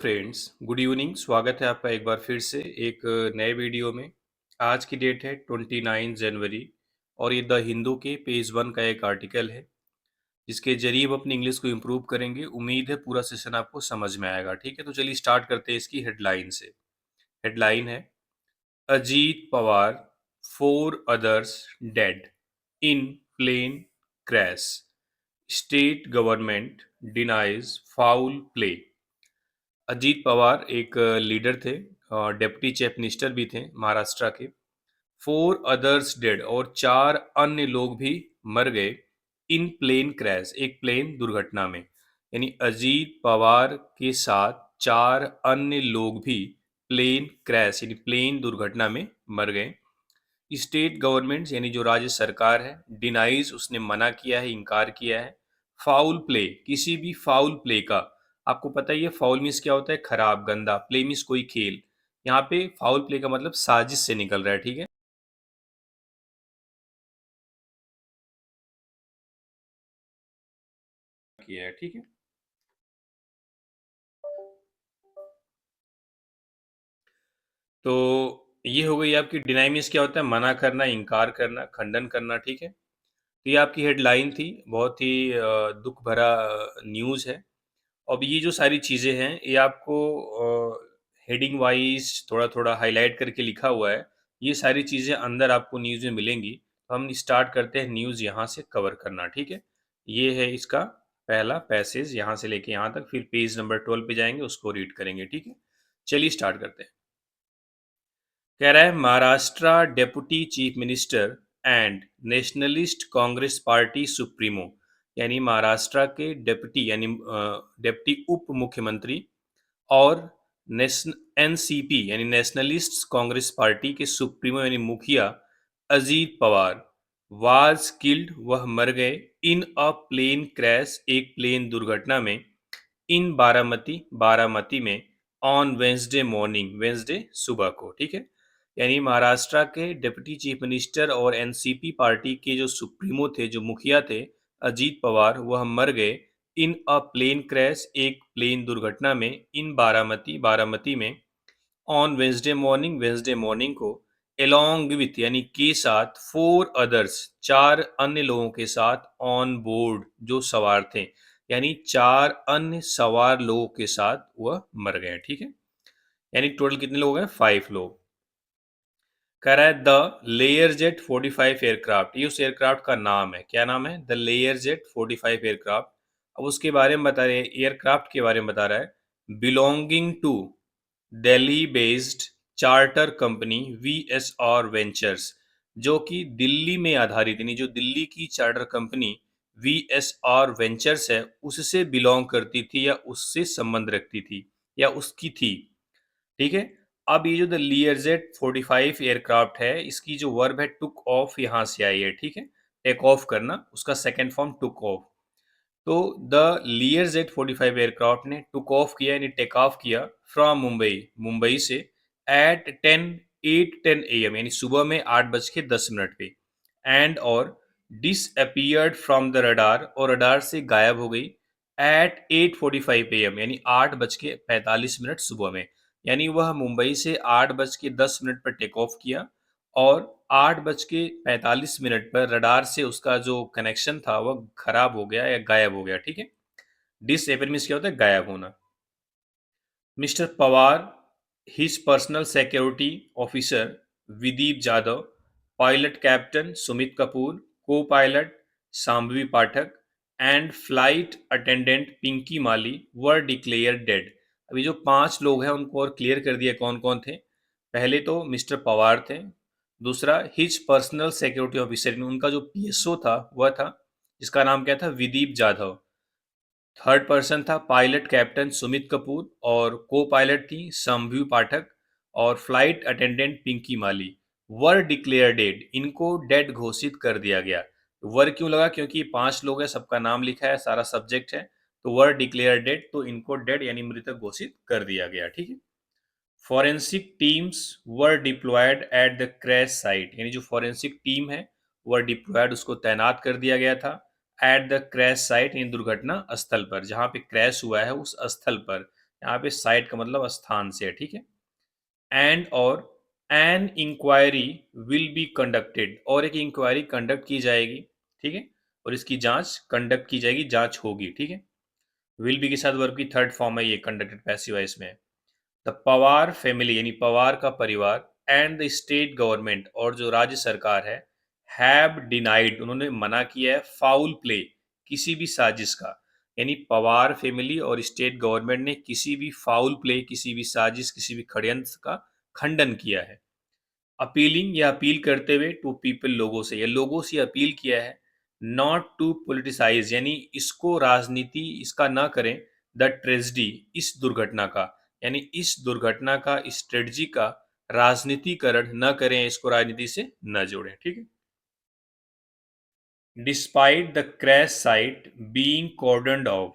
Friends, good evening. स्वागत है आपका एक बार फिर से एक नए वीडियो में। आज की डेट है 29 जनवरी और ये द हिंदू के पेज 1 का एक आर्टिकल है जिसके जरिए हम अपनी इंग्लिश को इम्प्रूव करेंगे। उम्मीद है पूरा सेशन आपको समझ में आएगा। ठीक है, तो चलिए स्टार्ट करते हैं इसकी हेडलाइन से। हेडलाइन है, Ajit Pawar, 4 others dead in plane crash, state government denies foul play. Ajit Pawar एक लीडर थे, डेप्टी चीफ मिनिस्टर भी थे महाराष्ट्र के। 4 others डेड और 4 अन्य लोग भी मर गए इन प्लेन क्रैश, एक प्लेन दुर्घटना में। यानी अजीत पवार के साथ 4 अन्य लोग भी प्लेन क्रैश यानी प्लेन दुर्घटना में मर गए। स्टेट गवर्नमेंट यानी जो राज्य सरकार है, डिनाइज उसने मना किया है, इनकार किया है। फाउल प्ले, किसी भी फाउल प्ले का, आपको पता ही है फाउल मीन्स क्या होता है, खराब गंदा, प्ले मीन्स कोई खेल। यहाँ पे फाउल प्ले का मतलब साजिश से निकल रहा है। ठीक है, किया है। ठीक है, तो ये हो गई आपकी डिनाई मीन्स क्या होता है, मना करना, इनकार करना, खंडन करना। ठीक है, तो ये आपकी हेडलाइन थी। बहुत ही दुख भरा न्यूज़ है। अब ये जो सारी चीज़ें हैं ये आपको हेडिंग वाइज थोड़ा थोड़ा हाईलाइट करके लिखा हुआ है। ये सारी चीज़ें अंदर आपको न्यूज़ में मिलेंगी। तो हम स्टार्ट करते हैं न्यूज़ यहाँ से कवर करना। ठीक है, ये है इसका पहला पैसेज, यहाँ से लेके यहाँ तक, फिर पेज नंबर 12 पे जाएंगे, उसको रीड करेंगे। ठीक है, चलिए स्टार्ट करते हैं। कह रहा है, Maharashtra deputy chief minister and nationalist Congress party supremo, यानी महाराष्ट्र के डेप्यूटी यानी डेप्टी उप मुख्यमंत्री और एनसीपी यानी नेशनलिस्ट कांग्रेस पार्टी के सुप्रीमो यानी मुखिया अजीत पवार वाज किल्ड, वह मर गए, इन अ प्लेन क्रैश, एक प्लेन दुर्घटना में, इन बारामती, बारामती में, ऑन वेंसडे मॉर्निंग, वेंसडे सुबह को। ठीक है, यानी महाराष्ट्र के डिप्टी चीफ मिनिस्टर और एनसीपी पार्टी के जो सुप्रीमो थे, जो मुखिया थे, अजीत पवार, वह मर गए इन अ प्लेन क्रैश, एक प्लेन दुर्घटना में, इन बारामती, बारामती में, ऑन वेंसडे मॉर्निंग को, एलोंग विथ यानी के साथ, 4 others, 4 अन्य लोगों के साथ, ऑन बोर्ड जो सवार थे, यानी 4 अन्य सवार लोगों के साथ वह मर गए। ठीक है, यानी टोटल कितने लोग हैं, 5 लोग। कह रहा है द लेयर जेट 45 एयरक्राफ्ट, ये उस एयरक्राफ्ट का नाम है। क्या नाम है, द लेयर जेट 45 एयरक्राफ्ट। अब उसके बारे में बता रहे हैं, एयरक्राफ्ट के बारे में बता रहा है, belonging to Delhi based charter company VSR ventures, जो कि दिल्ली में आधारित, यानी जो दिल्ली की चार्टर कंपनी वीएसआर वेंचर्स है उससे बिलोंग करती थी या उससे संबंध रखती थी या उसकी थी। ठीक है, अब ये जो द लियरजेट 45 एयरक्राफ्ट है, इसकी जो वर्ब है टुक ऑफ, यहाँ से आई है। ठीक है, टेक ऑफ करना, उसका सेकेंड फॉर्म टुक ऑफ। तो द लियरजेट 45 एयरक्राफ्ट ने टुक ऑफ किया यानी टेक ऑफ किया फ्रॉम मुंबई, मुंबई से, एट 8:10 AM यानी सुबह में 8:10 पे, एंड और डिसअपियर्ड फ्रॉम द रडार, और रडार से गायब हो गई, एट 8:45 AM यानी 8:45 सुबह में। यानी वह मुंबई से 8:10 पर टेक ऑफ किया और 8:45 पर रडार से उसका जो कनेक्शन था वह खराब हो गया या गायब हो गया। ठीक है, डिसएपियर मीन्स क्या होता है, गायब होना। Mister Pawar, his personal security officer Vidip Jadhav, pilot captain Sumit Kapoor, co-pilot Shambhavi Pathak and flight attendant Pinky Mali were declare dead. अभी जो 5 लोग हैं उनको और क्लियर कर दिया कौन कौन थे। पहले तो मिस्टर पवार थे, दूसरा हिज पर्सनल सिक्योरिटी ऑफिसर, उनका जो पीएसओ था वह था, जिसका नाम क्या था, विदीप जाधव। थर्ड पर्सन था पायलट कैप्टन सुमित कपूर और को पायलट थी संभवी पाठक और flight attendant Pinky Mali. Were declare dead, इनको डेड घोषित कर दिया गया। वर क्यों लगा, क्योंकि 5 लोग हैं, सबका नाम लिखा है, सारा सब्जेक्ट है, तो वर डिक्लेयर डेड, तो इनको डेड यानी मृतक घोषित कर दिया गया। ठीक है, forensic teams were diploid at the crash site, यानी जो फॉरेंसिक टीम है वर डिप्लॉयड, उसको तैनात कर दिया गया था, एट द क्रैश साइट यानी दुर्घटना स्थल पर, जहां पे क्रैश हुआ है उस स्थल पर, यहाँ पे साइट का मतलब स्थान से है, ठीक है। एंड और an inquiry will be conducted, और एक इंक्वायरी कंडक्ट की जाएगी, ठीक है, और इसकी जांच कंडक्ट की जाएगी, जांच होगी, ठीक है। विल बी के साथ वर्ब की थर्ड फॉर्म है, ये कंडक्टेड पैसिव है इसमें। द पवार फैमिली यानी पवार का परिवार एंड द स्टेट गवर्नमेंट, और जो राज्य सरकार है, हैव डिनाइड उन्होंने मना किया है, फाउल प्ले किसी भी साजिश का, यानी पवार फैमिली और स्टेट गवर्नमेंट ने किसी भी फाउल प्ले, किसी भी साजिश, किसी भी षड्यंत्र का खंडन किया है। अपीलिंग या अपील करते हुए टू पीपल लोगों से, या लोगों से अपील किया है, नॉट टू पॉलिटिसाइज यानी इसको राजनीति इसका ना करें, द ट्रेजिडी इस दुर्घटना का, यानी इस दुर्घटना का, इस ट्रेजिडी का राजनीतिकरण न करें, इसको राजनीति से न जोड़ें, ठीक है। Despite the crash site being cordoned off,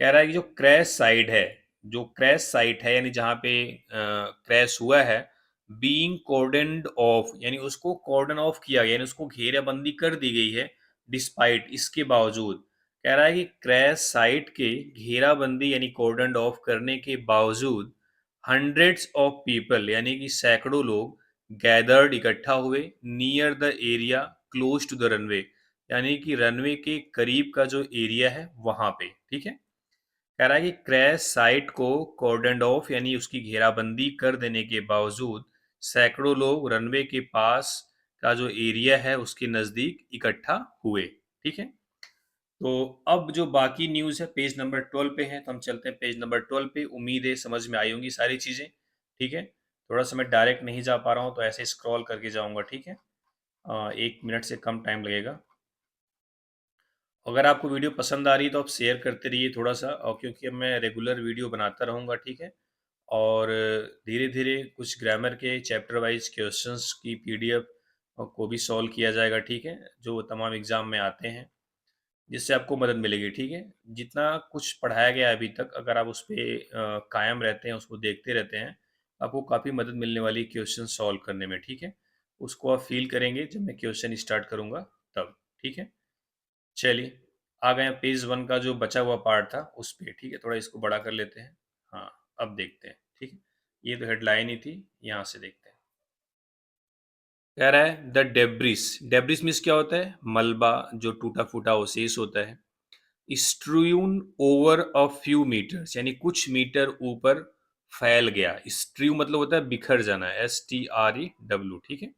कह रहा है कि जो क्रैश साइट है, जो क्रैश साइट है यानी जहाँ पे क्रैश हुआ है, बीइंग कॉर्डन्ड ऑफ यानी उसको कॉर्डन ऑफ किया गया, यानी उसको घेराबंदी कर दी गई है, डिस्पाइट इसके बावजूद, कह रहा है कि क्रैश साइट के घेराबंदी यानी कॉर्डन ऑफ करने के बावजूद हंड्रेड्स ऑफ पीपल यानी कि सैकड़ों लोग गैदर्ड इकट्ठा हुए, near the area close to the runway यानी कि रनवे के करीब का जो एरिया है वहां पे, ठीक है। कह रहा है कि क्रैश साइट को कॉर्डन ऑफ यानी उसकी घेराबंदी कर देने के बावजूद सैकड़ों लोग रनवे के पास का जो एरिया है उसके नज़दीक इकट्ठा हुए, ठीक है। तो अब जो बाकी न्यूज़ है पेज नंबर 12 पे है, तो हम चलते हैं पेज नंबर 12 पे। उम्मीद है समझ में आई होंगी सारी चीज़ें, ठीक है। थोड़ा सा मैं डायरेक्ट नहीं जा पा रहा हूँ तो ऐसे स्क्रॉल करके जाऊँगा, ठीक है। 1 मिनट से कम टाइम लगेगा। अगर आपको वीडियो पसंद आ रही है तो आप शेयर करते रहिए थोड़ा सा, और क्योंकि अब मैं रेगुलर वीडियो बनाता रहूँगा, ठीक है। और धीरे धीरे कुछ ग्रामर के चैप्टर वाइज क्वेश्चंस की पीडीएफ को भी सॉल्व किया जाएगा, ठीक है, जो तमाम एग्ज़ाम में आते हैं, जिससे आपको मदद मिलेगी, ठीक है। जितना कुछ पढ़ाया गया है अभी तक, अगर आप उस पे कायम रहते हैं, उसको देखते रहते हैं, आपको काफ़ी मदद मिलने वाली क्वेश्चन सॉल्व करने में, ठीक है। उसको आप फील करेंगे जब मैं क्वेश्चन स्टार्ट करूँगा तब, ठीक है। चलिए, आ गए हैं पेज 1 का जो बचा हुआ पार्ट था उस पे, ठीक है। थोड़ा इसको बड़ा कर लेते हैं। हाँ, अब देखते हैं, ठीक है। ये तो हेडलाइन ही थी, यहाँ से देखते हैं। कह रहा है द डेब्रिस, डेब्रिस मीन्स क्या होता है, मलबा जो टूटा फूटा अवशेष होता है, स्ट्रून ओवर अ फ्यू मीटर्स यानी कुछ मीटर ऊपर फैल गया। स्ट्रू मतलब होता है बिखर जाना, STREW, ठीक है।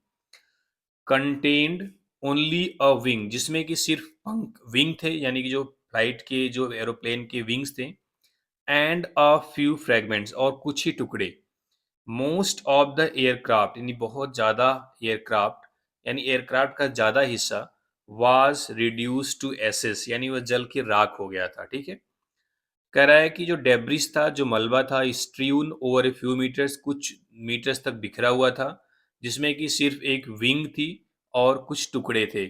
कंटेन्ड ओनली अ विंग जिसमें कि सिर्फ पंख विंग थे, यानी कि जो फ्लाइट के जो एरोप्लेन के विंग्स थे, एंड अ फ्यू फ्रेगमेंट्स और कुछ ही टुकड़े, मोस्ट ऑफ द एयरक्राफ्ट यानी बहुत ज़्यादा एयरक्राफ्ट, यानी एयरक्राफ्ट का ज़्यादा हिस्सा वाज रिड्यूस टू एसेस यानी वह जल के राख हो गया था, ठीक है। कह रहा है कि जो डेब्रिस था, जो मलबा था, स्ट्रीवन ओवर ए फ्यू मीटर्स कुछ मीटर्स तक बिखरा हुआ था, जिसमें कि सिर्फ एक विंग थी और कुछ टुकड़े थे।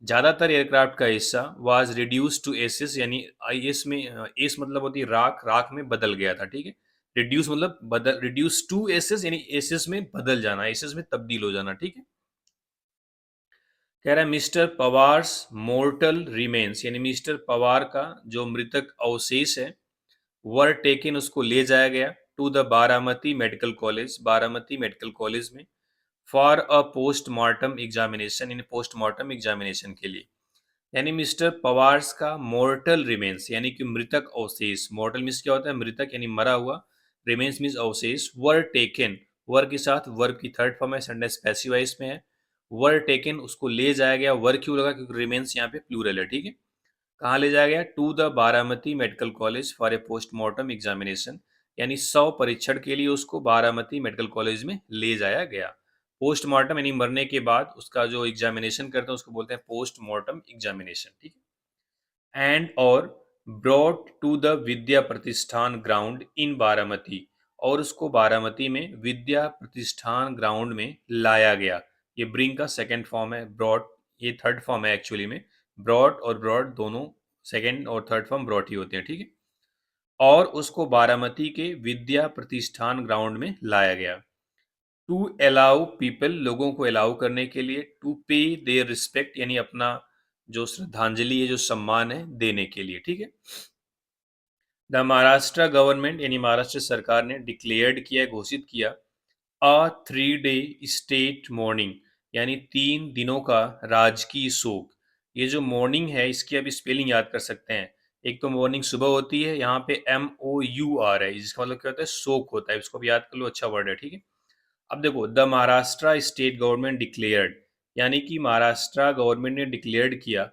ज़्यादातर एयरक्राफ्ट का हिस्सा वाज रिड्यूस टू एसेस यानी एस में एस मतलब होती है राख, राख में बदल गया था, ठीक है। रिड्यूस मतलब बदल, रिड्यूस टू एसेस यानी एसेस में बदल जाना, एसेस में तब्दील हो जाना, ठीक है। कह रहा है मिस्टर पवार्स मोर्टल रिमेन्स यानी मिस्टर पवार का जो मृतक अवशेष है, वर टेकन उसको ले जाया गया to the Baramati medical college, Baramati medical college में, फॉर अ पोस्टमार्टम एग्जामिनेशन यानी पोस्टमार्टम एग्जामिनेशन के लिए। यानी मिस्टर पवार्स का मोर्टल रिमेन्स यानी कि मृतक अवशेष, मोर्टल मीन्स क्या होता है, मृतक यानी मरा हुआ, रिमेन्स मीन्स अवशेष, वर टेकन, वर के साथ वर्ब की थर्ड फॉर्म है, सेंटेंस पैसिव वॉइस में है। वर टेकन उसको ले जाया गया, वर क्यों लगा, क्योंकि रिमेन्स यहाँ पे प्लूरल है, ठीक है। कहाँ ले जाया गया, to the Baramati medical college for a postmortem examination, यानी शव परीक्षण के लिए उसको बारामती मेडिकल कॉलेज में ले जाया गया। पोस्टमार्टम यानी मरने के बाद उसका जो एग्जामिनेशन करते हैं उसको बोलते हैं पोस्टमार्टम एग्जामिनेशन, ठीक है। एंड और ब्रॉड टू द विद्या प्रतिष्ठान ग्राउंड इन बारामती, और उसको बारामती में विद्या प्रतिष्ठान ग्राउंड में लाया गया। ये ब्रिंग का सेकेंड फॉर्म है, ब्रॉड ये थर्ड फॉर्म है एक्चुअली में। ब्रॉड और ब्रॉड दोनों सेकेंड और थर्ड फॉर्म ब्रॉड ही होते हैं, ठीक है। और उसको बारामती के विद्या प्रतिष्ठान ग्राउंड में लाया गया। टू अलाउ पीपल लोगों को अलाउ करने के लिए, टू पे देयर रिस्पेक्ट यानी अपना जो श्रद्धांजलि है, जो सम्मान है, देने के लिए, ठीक है। द महाराष्ट्र गवर्नमेंट यानी महाराष्ट्र सरकार ने डिक्लेयर्ड किया, घोषित किया, अ 3 डे स्टेट मॉर्निंग यानी 3 दिनों का राजकीय शोक। ये जो मॉर्निंग है इसकी आप स्पेलिंग याद कर सकते हैं। एक तो मॉर्निंग सुबह होती है, यहाँ पे MOUR है, जिसका मतलब क्या होता है, शोक होता है। इसको भी याद कर लो, अच्छा वर्ड है, ठीक है। अब देखो, the Maharashtra state government declared यानी कि महाराष्ट्र गवर्नमेंट ने डिक्लेयर्ड किया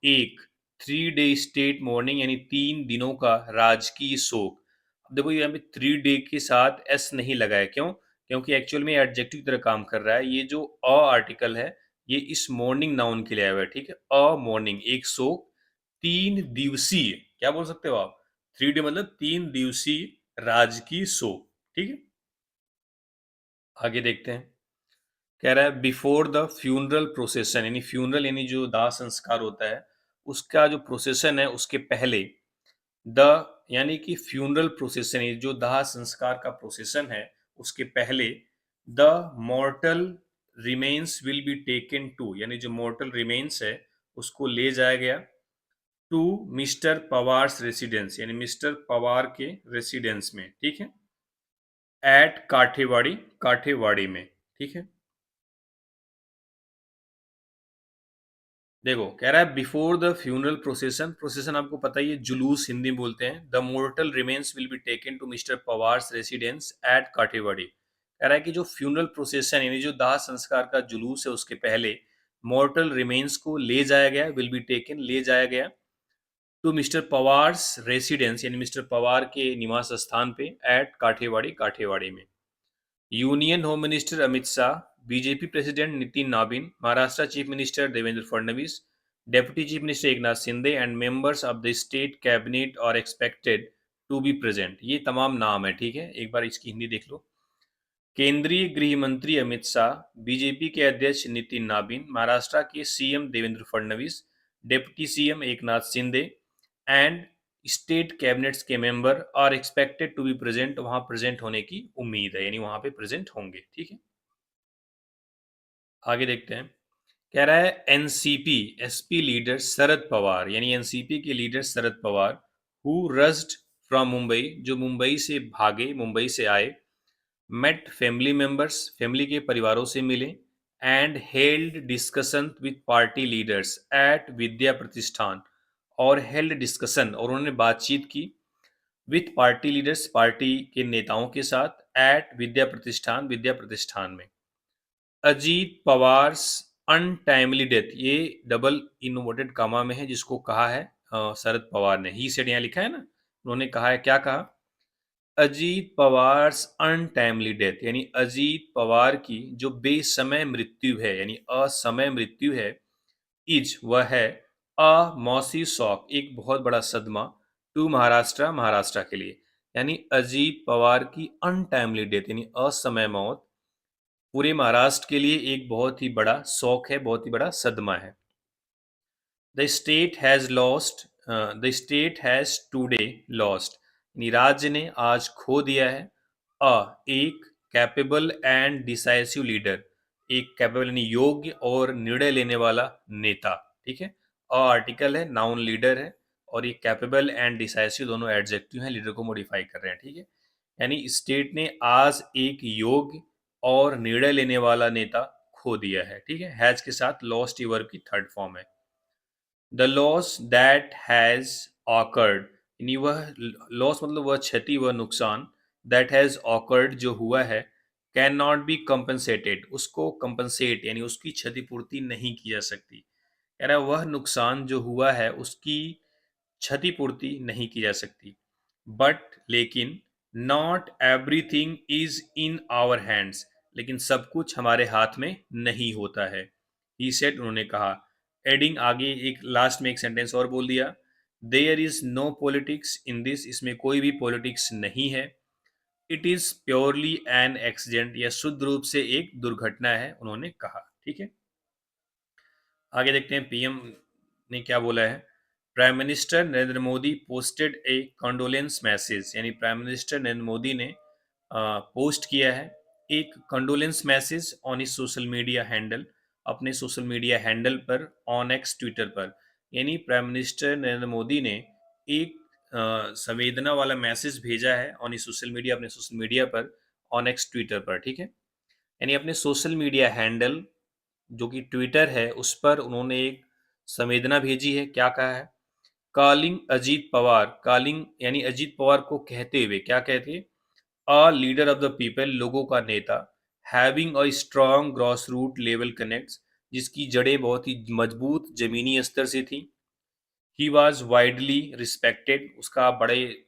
एक 3 डे स्टेट मॉर्निंग यानी 3 दिनों का राजकीय शोक। अब देखो, यहाँ पे 3 डे के साथ एस नहीं लगा है, क्यों? क्योंकि एक्चुअल में एडजेक्टिव की तरह काम कर रहा है। ये जो आर्टिकल है ये इस मॉर्निंग नाउन के लिए आया हुआ है, ठीक है। मॉर्निंग, एक शोक, 3 दिवसीय, क्या बोल सकते हो आप, 3 डे मतलब 3 दिवसीय राजकीय शोक, ठीक है। आगे देखते हैं। कह रहा है बिफोर द फ्यूनरल प्रोसेशन, यानी फ्यूनरल यानी जो दाह संस्कार होता है उसका जो प्रोसेशन है उसके पहले, द यानी कि फ्यूनरल प्रोसेशन, ये जो दाह संस्कार का प्रोसेशन है उसके पहले, the mortal remains will be taken to, यानी जो मॉर्टल रिमेन्स है उसको ले जाया गया टू मिस्टर पवार्स रेसिडेंस, यानी मिस्टर पवार के रेसिडेंस में, ठीक है, एट काठेवाड़ी, काठेवाड़ी में, ठीक है। देखो, कह रहा है before the funeral procession, procession आपको पता ही है, जुलूस हिंदी में बोलते हैं। The mortal remains will be taken to mister Pawar's residence at Katewadi. कह रहा है कि जो फ्यूनरल प्रोसेशन यानी जो दाह संस्कार का जुलूस है उसके पहले मोर्टल रिमेन्स को ले जाया गया, विल बी टेकन, ले जाया गया टू मिस्टर पवार्स रेसिडेंस यानी मिस्टर पवार के निवास स्थान पे, एट काठेवाड़ी, काठेवाड़ी में। Union home minister Amit Shah, BJP president Nitin Nabin, Maharashtra chief minister Devendra Fadnavis, deputy chief minister Eknath Shinde and members of the state cabinet are expected to be present. ये तमाम नाम है, ठीक है। एक बार इसकी हिंदी देख लो। केंद्रीय गृह मंत्री अमित शाह, बीजेपी के अध्यक्ष नितिन नाबिन, महाराष्ट्र के CM Devendra Fadnavis, deputy CM Eknath Shinde and state cabinets के member are expected to be present. वहां प्रेजेंट होने की उम्मीद है, यानी वहां पे प्रेजेंट होंगे, ठीक है। आगे देखते हैं। कह रहा है NCP SP leader Sharad Pawar, यानी एनसीपी के leader Sharad Pawar, who rushed from Mumbai, जो मुंबई से भागे, मुंबई से आए, मेट फैमिली मेंबर्स, फैमिली के परिवारों से मिले, and held discussion with party leaders at Vidya Pratishthan, और हेल्ड डिस्कशन, और उन्होंने बातचीत की विथ पार्टी लीडर्स, पार्टी के नेताओं के साथ, एट विद्या प्रतिष्ठान, विद्या प्रतिष्ठान में। अजीत पवार्स अनटाइमली डेथ, ये डबल इनवर्टेड कामा में है, जिसको कहा है शरद पवार ने, ही सेड यहाँ लिखा है ना, उन्होंने कहा है, क्या कहा, अजीत पवार्स अनटाइमली डेथ, यानी अजीत पवार की जो बेसमय मृत्यु है, यानी असमय मृत्यु है, इज वह है, अ मौसी शॉक, एक बहुत बड़ा सदमा, टू महाराष्ट्र, महाराष्ट्र के लिए। यानी अजीत पवार की अनटाइमली डेथ यानी असमय मौत पूरे महाराष्ट्र के लिए एक बहुत ही बड़ा शौक है, बहुत ही बड़ा सदमा है। The state has lost, the state has today lost, यानी राज्य ने आज खो दिया है, एक कैपेबल एंड डिसाइसिव लीडर, एक कैपेबल यानी योग्य और निर्णय लेने वाला नेता, ठीक है। आर्टिकल है, नाउन लीडर है, और ये कैपेबल एंड डिसाइसिव दोनों एडजेक्टिव हैं, लीडर को मॉडिफाई कर रहे हैं, ठीक है। यानी स्टेट ने आज एक योग्य और निर्णय लेने वाला नेता खो दिया है, ठीक है। हैज के साथ लॉस्ट ये वर्ब की थर्ड फॉर्म है। The loss that has awkward, यानी वह लॉस मतलब वह क्षति, वह नुकसान, दैट हैज ऑकर्ड जो हुआ है, कैन नॉट बी कंपनसेटेड, उसको कंपनसेट यानी उसकी क्षतिपूर्ति नहीं की जा सकती। कह रहा है वह नुकसान जो हुआ है उसकी क्षतिपूर्ति नहीं की जा सकती। बट लेकिन, not everything is in our hands, लेकिन सब कुछ हमारे हाथ में नहीं होता है, ही सेड, उन्होंने कहा। एडिंग, आगे एक लास्ट में एक सेंटेंस और बोल दिया, there is no politics in this, इसमें कोई भी पॉलिटिक्स नहीं है। It is purely an accident, यह शुद्ध रूप से एक दुर्घटना है, उन्होंने कहा, ठीक है। आगे देखते हैं पीएम ने क्या बोला है। Prime minister Narendra Modi posted a condolence message, यानी प्राइम मिनिस्टर नरेंद्र मोदी ने पोस्ट किया है एक कंडोलेंस मैसेज ऑन इस सोशल मीडिया हैंडल, अपने सोशल मीडिया हैंडल पर, ऑन एक्स ट्विटर पर। यानी प्राइम मिनिस्टर नरेंद्र मोदी ने एक संवेदना वाला मैसेज भेजा है ऑन सोशल मीडिया, अपने सोशल मीडिया पर, ऑन एक्स ट्विटर पर, ठीक है। यानी अपने सोशल मीडिया हैंडल जो कि ट्विटर है उस पर उन्होंने एक संवेदना भेजी है। क्या कहा है? कॉलिंग अजीत पवार, कॉलिंग यानी अजीत पवार को कहते हुए, क्या कहते? A leader of the people, लोगों का नेता, having a strong grass root level connects, जिसकी जड़ें बहुत ही मजबूत जमीनी स्तर से थी। ही वॉज वाइडली रिस्पेक्टेड, उसका बड़े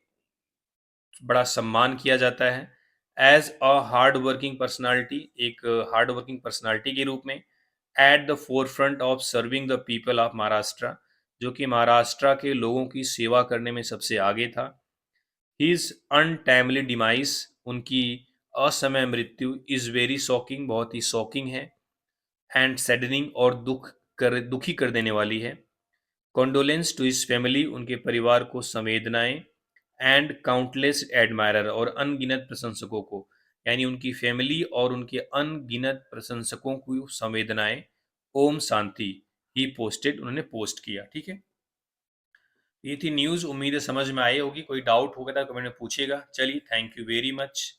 बड़ा सम्मान किया जाता है। As a hard working personality, एक हार्ड वर्किंग पर्सनालिटी के रूप में। At the forefront of serving the people of Maharashtra, जो कि महाराष्ट्र के लोगों की सेवा करने में सबसे आगे था। हिज अनटाइमली डिमाइस, उनकी असमय मृत्यु, इज वेरी शॉकिंग, बहुत ही शॉकिंग है। एंड सैडनिंग, और दुखी कर देने वाली है। कॉन्डोलेंस टू हिज फैमिली, उनके परिवार को संवेदनाएं। एंड काउंटलेस एडमायरर, और अनगिनत प्रशंसकों को, यानी उनकी फैमिली और उनके अनगिनत प्रशंसकों को संवेदनाएं। ओम शांति। ही पोस्टेड, उन्होंने पोस्ट किया, ठीक है। ये थी न्यूज़, उम्मीद है समझ में आई होगी। कोई डाउट होगा तो कमेंट में पूछिएगा। चलिए, थैंक यू वेरी मच।